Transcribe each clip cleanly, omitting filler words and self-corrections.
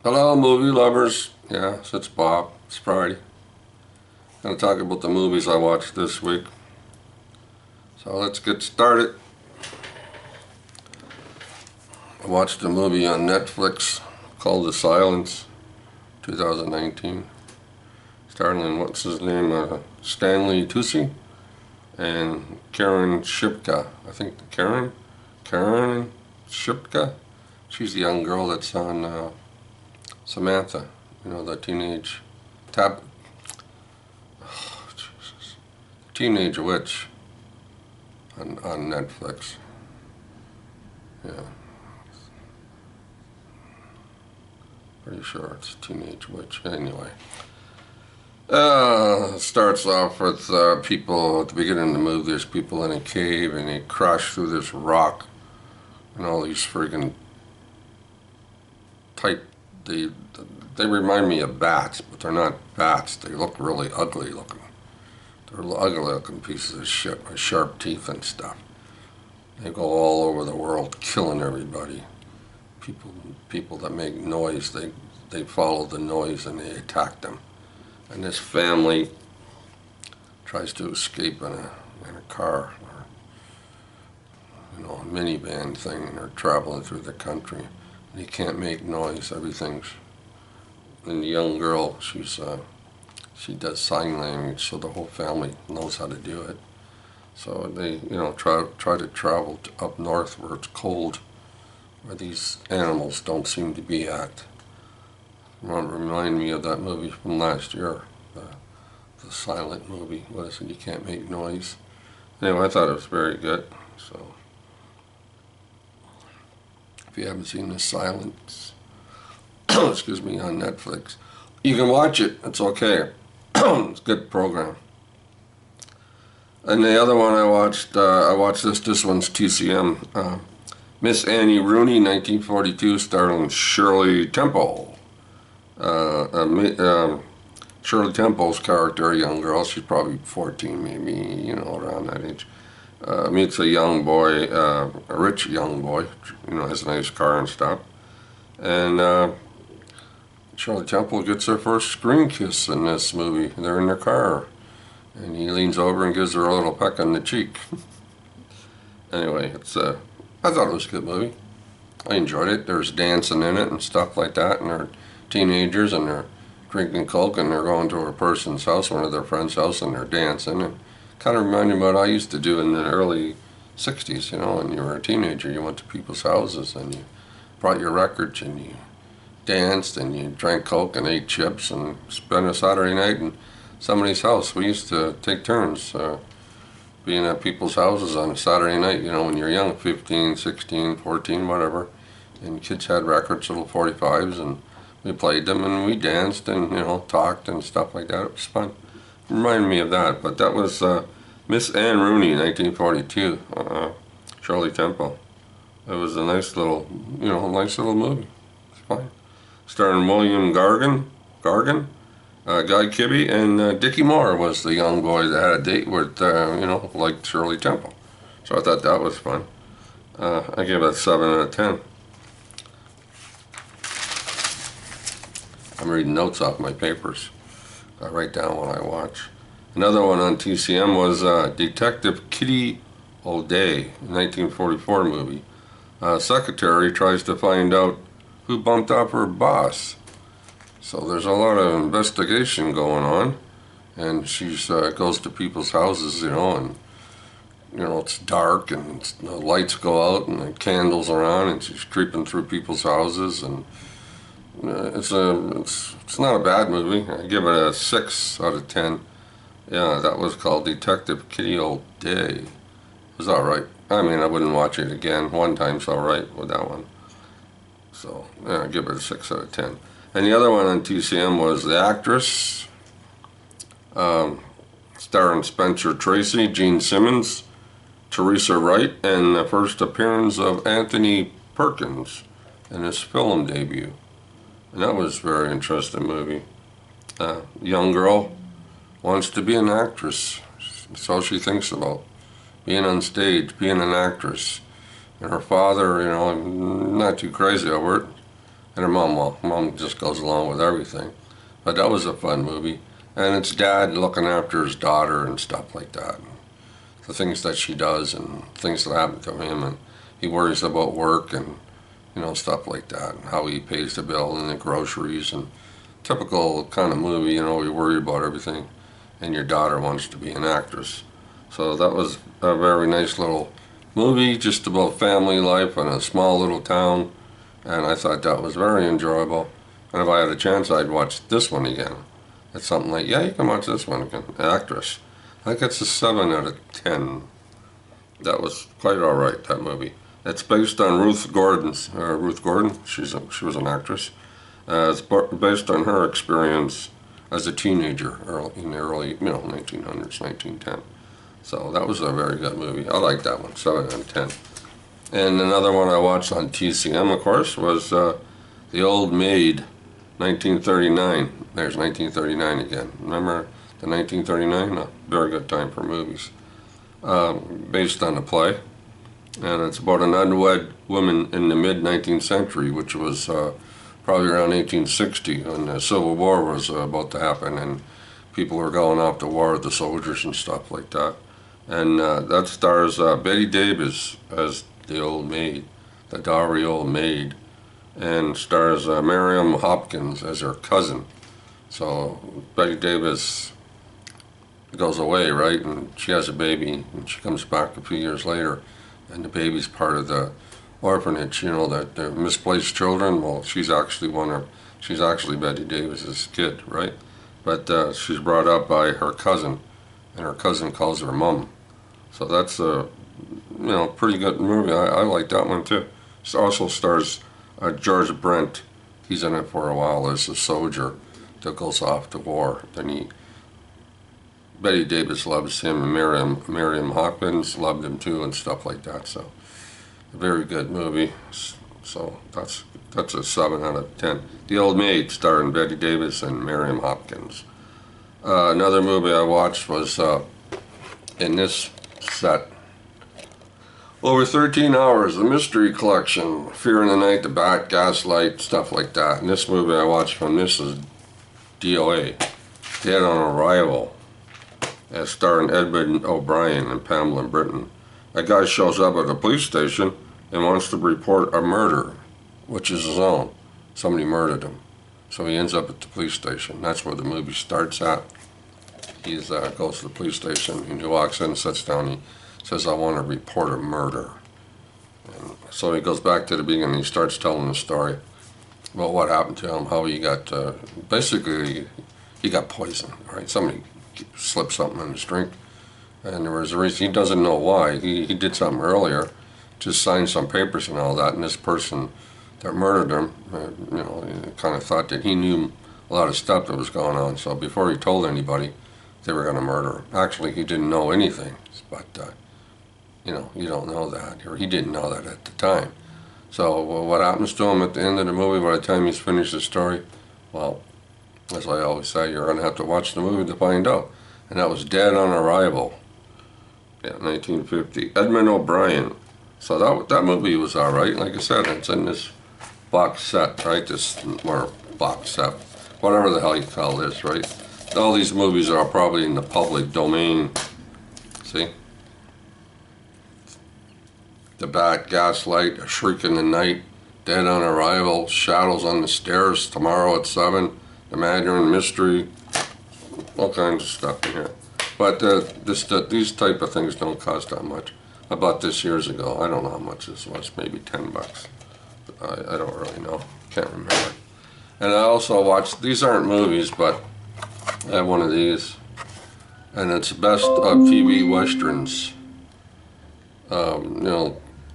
Hello, movie lovers. Yes, it's Bob. It's Friday. I'm going to talk about the movies I watched this week. So let's get started. I watched a movie on Netflix called The Silence, 2019. Starring, what's his name, Stanley Tucci and Karen Shipka. I think Karen Shipka. She's the young girl that's on Samantha, you know, the teenage teenage witch on Netflix. Yeah, pretty sure it's Teenage Witch. Anyway, starts off with people at the beginning of the movie. There's people in a cave and they crash through this rock, and all these friggin' type. They remind me of bats, but they're not bats. They look really ugly looking. They're ugly looking pieces of shit with sharp teeth and stuff. They go all over the world killing everybody. People that make noise, they follow the noise and they attack them. And this family tries to escape in a car, or, you know, a minivan thing, and they're traveling through the country. And you can't make noise. Everything's. And the young girl, she does sign language, so the whole family knows how to do it. So they, you know, try to travel up north where it's cold, where these animals don't seem to be at. Remind me of that movie from last year, the silent movie. What is it? You Can't Make Noise. Anyway, I thought it was very good. So if you haven't seen The Silence, excuse me, on Netflix, you can watch it. It's okay. It's a good program. And the other one I watched this one's TCM. Miss Annie Rooney, 1942, starring Shirley Temple. Shirley Temple's character, a young girl, she's probably 14 maybe, you know, around that age, meets a young boy, a rich young boy, you know, has a nice car and stuff. And Shirley Temple gets her first screen kiss in this movie. They're in their car, and he leans over and gives her a little peck on the cheek. Anyway, I thought it was a good movie. I enjoyed it. There's dancing in it and stuff like that, and they're teenagers and they're drinking Coke and they're going to a person's house, one of their friend's house, and they're dancing. And kind of reminded me of what I used to do in the early 60s, you know, when you were a teenager. You went to people's houses and you brought your records and you danced and you drank Coke and ate chips and spent a Saturday night in somebody's house. We used to take turns being at people's houses on a Saturday night, you know, when you're young, 15, 16, 14, whatever. And kids had records, little 45s, and we played them and we danced and, you know, talked and stuff like that. It was fun. Reminded me of that. But that was Miss Anne Rooney, 1942, Shirley Temple. It was a nice little, you know, nice little movie. It's fine. Starring William Gargan, Guy Kibbe, and Dickie Moore was the young boy that had a date with, you know, like Shirley Temple. So I thought that was fun. I gave it a 7 out of 10. I'm reading notes off my papers. I write down what I watch. Another one on TCM was Detective Kitty O'Day, 1944 movie. Secretary tries to find out who bumped off her boss. So there's a lot of investigation going on, and she goes to people's houses, you know, and you know it's dark and the lights go out and the candles are on, and she's creeping through people's houses, and it's not a bad movie. I give it a 6 out of 10. Yeah, that was called Detective Kitty O'Day. It was all right. I mean, I wouldn't watch it again. One time's all right with that one. So yeah, I give it a 6 out of 10. And the other one on TCM was The Actress, starring Spencer Tracy, Gene Simmons, Teresa Wright, and the first appearance of Anthony Perkins in his film debut. And that was a very interesting movie. Young girl wants to be an actress. That's all she thinks about. Being on stage, being an actress. And her father, you know, not too crazy over it. And her mom, well, mom just goes along with everything. But that was a fun movie. And it's dad looking after his daughter and stuff like that. The things that she does and things that happen to him, and he worries about work and stuff like that, and how he pays the bill and the groceries, and typical kind of movie, you worry about everything, and your daughter wants to be an actress. So that was a very nice little movie, just about family life in a small little town, and I thought that was very enjoyable. And if I had a chance, I'd watch this one again. It's something like, yeah, you can watch this one again. Actress. I think it's a 7 out of 10. That was quite all right, that movie. It's based on Ruth Gordon. She was an actress. It's based on her experience as a teenager in the early 1900s, 1910. So that was a very good movie. I like that one, 7 out of 10. And another one I watched on TCM, of course, was The Old Maid, 1939. There's 1939 again. Remember the 1939? A very good time for movies. Based on a play. And it's about an unwed woman in the mid-19th century, which was probably around 1860, when the Civil War was about to happen, and people were going off to war with the soldiers and stuff like that. And that stars Betty Davis as the old maid, the dowry old maid, and stars Miriam Hopkins as her cousin. So Betty Davis goes away, right, and she has a baby, and she comes back a few years later, and the baby's part of the orphanage, that the misplaced children. Well, she's actually Betty Davis's kid, right? But she's brought up by her cousin, and her cousin calls her mom. So that's a pretty good movie. I like that one too. It also stars George Brent. He's in it for a while as a soldier that goes off to war. Then Betty Davis loves him, and Miriam Hopkins loved him too, and stuff like that. So, a very good movie. So that's a 7 out of 10. The Old Maid, starring Betty Davis and Miriam Hopkins. Another movie I watched was in this set. Over 13 hours, The Mystery Collection, Fear in the Night, The Bat, Gaslight, stuff like that. And this movie I watched from this is d.o.a, Dead on Arrival, starring Edmund O'Brien and Pamela Britton. A guy shows up at the police station and wants to report a murder, which is his own. Somebody murdered him. So he ends up at the police station. That's where the movie starts at. He goes to the police station, and he walks in, sits down, he says, I want to report a murder. And so he goes back to the beginning, he starts telling the story about what happened to him, how he got, basically, he got poisoned, right? Somebody slipped something in his drink, and there was a reason. He doesn't know why. He did something earlier, just signed some papers and all that, and this person that murdered him, kind of thought that he knew a lot of stuff that was going on, so before he told anybody, they were going to murder him. Actually, he didn't know anything, but you don't know that, or he didn't know that at the time. So what happens to him at the end of the movie, by the time he's finished the story? Well, as I always say, you're going to have to watch the movie to find out. And that was Dead on Arrival, 1950. Edmund O'Brien. So that movie was all right. Like I said, it's in this box set, right? This more box set, whatever the hell you call this, right? All these movies are probably in the public domain. See? The Bat, Gaslight, A Shriek in the Night, Dead on Arrival, Shadows on the Stairs, Tomorrow at 7, The Mandarin Mystery, all kinds of stuff in here. But these type of things don't cost that much. I bought this years ago. I don't know how much this was, maybe 10 bucks. I don't really know, can't remember. And I also watched, these aren't movies, but I have one of these, and it's Best of TV Westerns.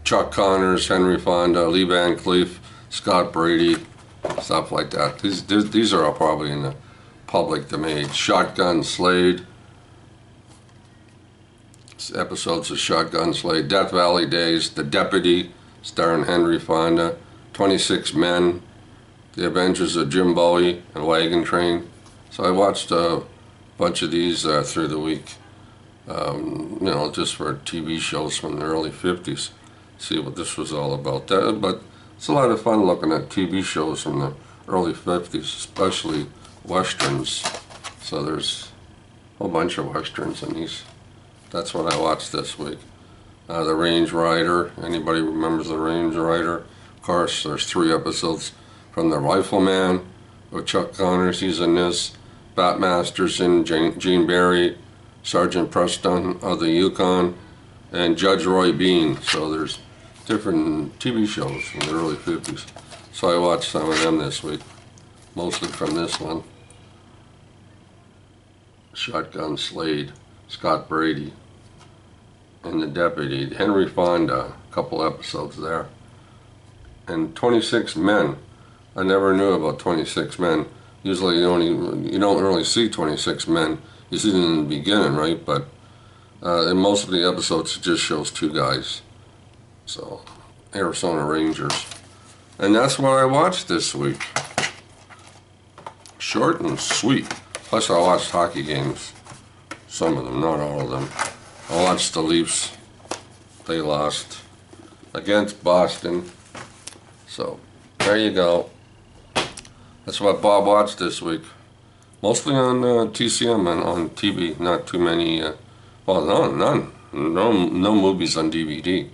Chuck Connors, Henry Fonda, Lee Van Cleef, Scott Brady, stuff like that. These are all probably in the public domain. Shotgun Slade, episodes of Shotgun Slade, Death Valley Days, The Deputy, starring Henry Fonda, 26 Men, The Adventures of Jim Bowie, and Wagon Train. So I watched a bunch of these through the week, just for TV shows from the early 50s. See what this was all about. But It's a lot of fun looking at TV shows from the early 50s, especially westerns. So there's a whole bunch of westerns in these. That's what I watched this week. The Range Rider. Anybody remembers the Range Rider? Of course, there's 3 episodes from The Rifleman with Chuck Connors. He's in this. Bat Masterson, Gene Barry, Sergeant Preston of the Yukon, and Judge Roy Bean. So there's different TV shows from the early 50s. So I watched some of them this week, mostly from this one. Shotgun Slade, Scott Brady, and the Deputy, Henry Fonda, a couple episodes there. And 26 Men. I never knew about 26 Men. Usually you don't really see 26 men. You see them in the beginning, right? But in most of the episodes, it just shows 2 guys. So, Arizona Rangers. And that's what I watched this week. Short and sweet. Plus I watched hockey games. Some of them, not all of them. I watched the Leafs. They lost against Boston. So, there you go. That's what Bob watched this week. Mostly on TCM and on TV. Not too many, well, none. No movies on DVD.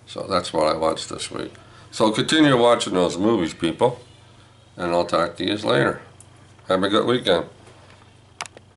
So that's what I watched this week. So continue watching those movies, people. And I'll talk to you later. Have a good weekend.